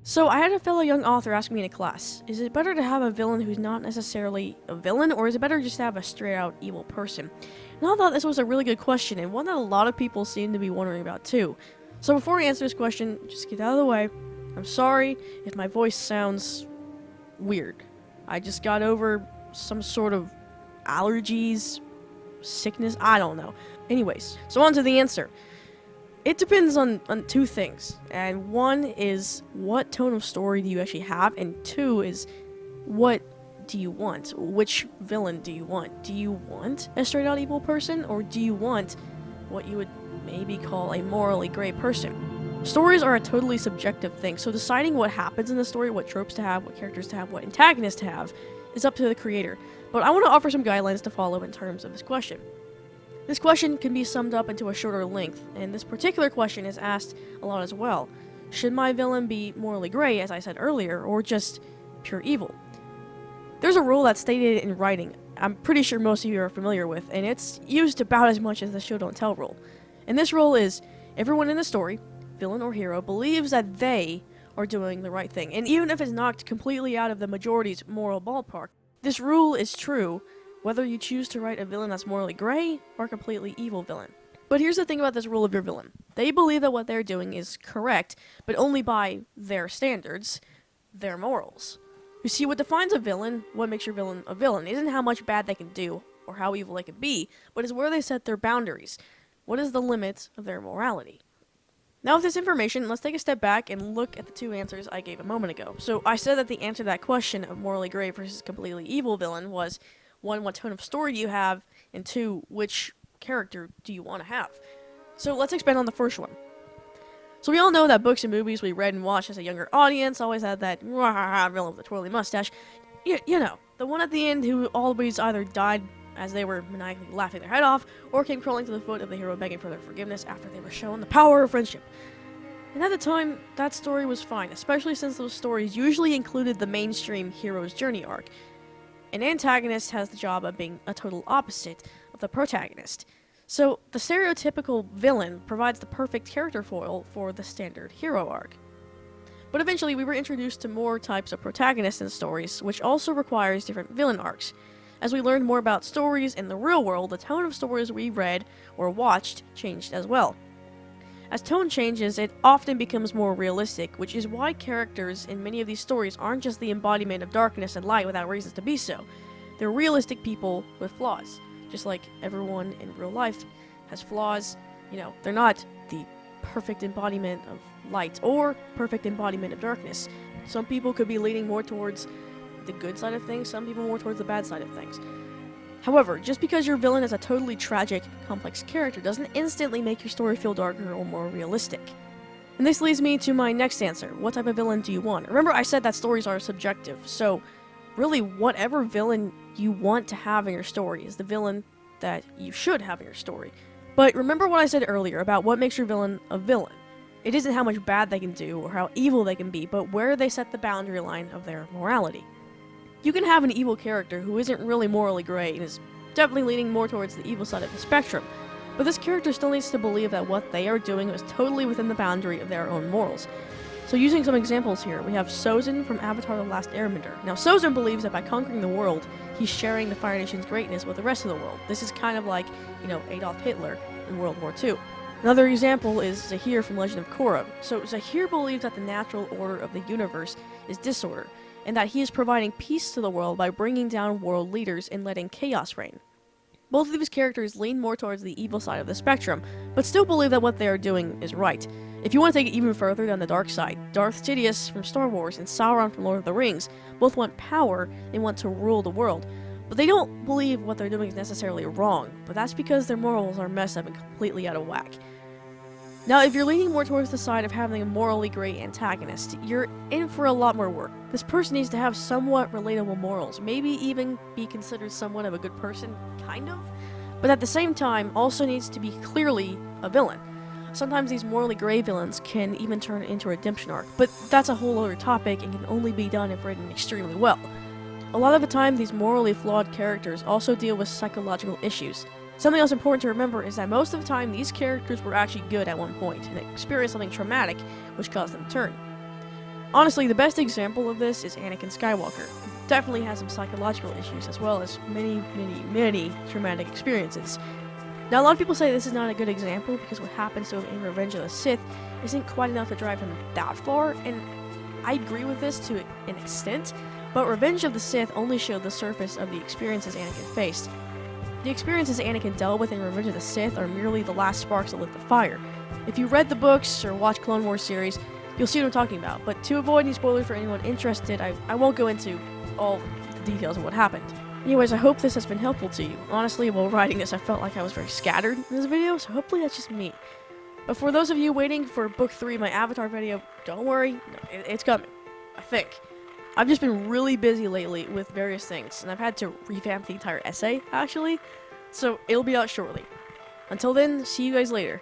So I had a fellow young author ask me in a class, is it better to have a villain who's not necessarily a villain, or is it better just to have a straight out evil person? And I thought this was a really good question, and one that a lot of people seem to be wondering about too. So before I answer this question, just get out of the way. I'm sorry if my voice sounds weird. I just got over some sort of allergies, sickness, I don't know. Anyways, so on to the answer. It depends on two things, and one is what tone of story do you actually have, and two is what do you want? Which villain do you want? Do you want a straight out evil person, or do you want what you would maybe call a morally gray person? Stories are a totally subjective thing, so deciding what happens in the story, what tropes to have, what characters to have, what antagonists to have, is up to the creator. But I want to offer some guidelines to follow in terms of this question. This question can be summed up into a shorter length, and this particular question is asked a lot as well. Should my villain be morally gray, as I said earlier, or just pure evil? There's a rule that's stated in writing I'm pretty sure most of you are familiar with, and it's used about as much as the show don't tell rule. And this rule is, everyone in the story, villain or hero, believes that they are doing the right thing, and even if it's knocked completely out of the majority's moral ballpark, this rule is true whether you choose to write a villain that's morally gray or a completely evil villain. But here's the thing about this rule of your villain. They believe that what they're doing is correct, but only by their standards, their morals. You see, what defines a villain, what makes your villain a villain, isn't how much bad they can do or how evil they can be, but is where they set their boundaries. What is the limit of their morality? Now with this information, let's take a step back and look at the two answers I gave a moment ago. So I said that the answer to that question of morally gray versus completely evil villain was 1, what tone of story do you have, and 2, which character do you want to have? So let's expand on the first one. So we all know that books and movies we read and watched as a younger audience always had that villain with a twirly mustache. You know, the one at the end who always either died as they were maniacally laughing their head off, or came crawling to the foot of the hero begging for their forgiveness after they were shown the power of friendship. And at the time, that story was fine, especially since those stories usually included the mainstream hero's journey arc. An antagonist has the job of being a total opposite of the protagonist. So, the stereotypical villain provides the perfect character foil for the standard hero arc. But eventually, we were introduced to more types of protagonists in stories, which also requires different villain arcs. As we learned more about stories in the real world, the tone of stories we read or watched changed as well. As tone changes, it often becomes more realistic, which is why characters in many of these stories aren't just the embodiment of darkness and light without reasons to be so. They're realistic people with flaws, just like everyone in real life has flaws. You know, they're not the perfect embodiment of light or perfect embodiment of darkness. Some people could be leaning more towards the good side of things, some people more towards the bad side of things. However, just because your villain is a totally tragic, complex character doesn't instantly make your story feel darker or more realistic. And this leads me to my next answer. What type of villain do you want? Remember, I said that stories are subjective, so really whatever villain you want to have in your story is the villain that you should have in your story. But remember what I said earlier about what makes your villain a villain. It isn't how much bad they can do or how evil they can be, but where they set the boundary line of their morality. You can have an evil character who isn't really morally gray and is definitely leaning more towards the evil side of the spectrum, but this character still needs to believe that what they are doing is totally within the boundary of their own morals. So using some examples here, we have Sozin from Avatar The Last Airbender. Now Sozin believes that by conquering the world, he's sharing the Fire Nation's greatness with the rest of the world. This is kind of like, Adolf Hitler in World War II. Another example is Zahir from Legend of Korra. So Zahir believes that the natural order of the universe is disorder, and that he is providing peace to the world by bringing down world leaders and letting chaos reign. Both of these characters lean more towards the evil side of the spectrum, but still believe that what they are doing is right. If you want to take it even further down the dark side, Darth Sidious from Star Wars and Sauron from Lord of the Rings both want power and want to rule the world, but they don't believe what they're doing is necessarily wrong, but that's because their morals are messed up and completely out of whack. Now, if you're leaning more towards the side of having a morally gray antagonist, you're in for a lot more work. This person needs to have somewhat relatable morals, maybe even be considered somewhat of a good person, kind of, but at the same time also needs to be clearly a villain. Sometimes these morally gray villains can even turn into a redemption arc, but that's a whole other topic and can only be done if written extremely well. A lot of the time, these morally flawed characters also deal with psychological issues. Something else important to remember is that most of the time these characters were actually good at one point and experienced something traumatic which caused them to turn. Honestly, the best example of this is Anakin Skywalker. He definitely has some psychological issues as well as many traumatic experiences. Now, a lot of people say this is not a good example because what happens to him in Revenge of the Sith isn't quite enough to drive him that far, and I agree with this to an extent, but Revenge of the Sith only showed the surface of the experiences Anakin faced. The experiences Anakin dealt with in Revenge of the Sith are merely the last sparks that lit the fire. If you read the books or watched Clone Wars series, you'll see what I'm talking about, but to avoid any spoilers for anyone interested, I won't go into all the details of what happened. Anyways, I hope this has been helpful to you. Honestly, while writing this, I felt like I was very scattered in this video, so hopefully that's just me. But for those of you waiting for Book 3, my Avatar video, don't worry, it's coming. I think. I've just been really busy lately with various things, and I've had to revamp the entire essay, actually, so it'll be out shortly. Until then, see you guys later.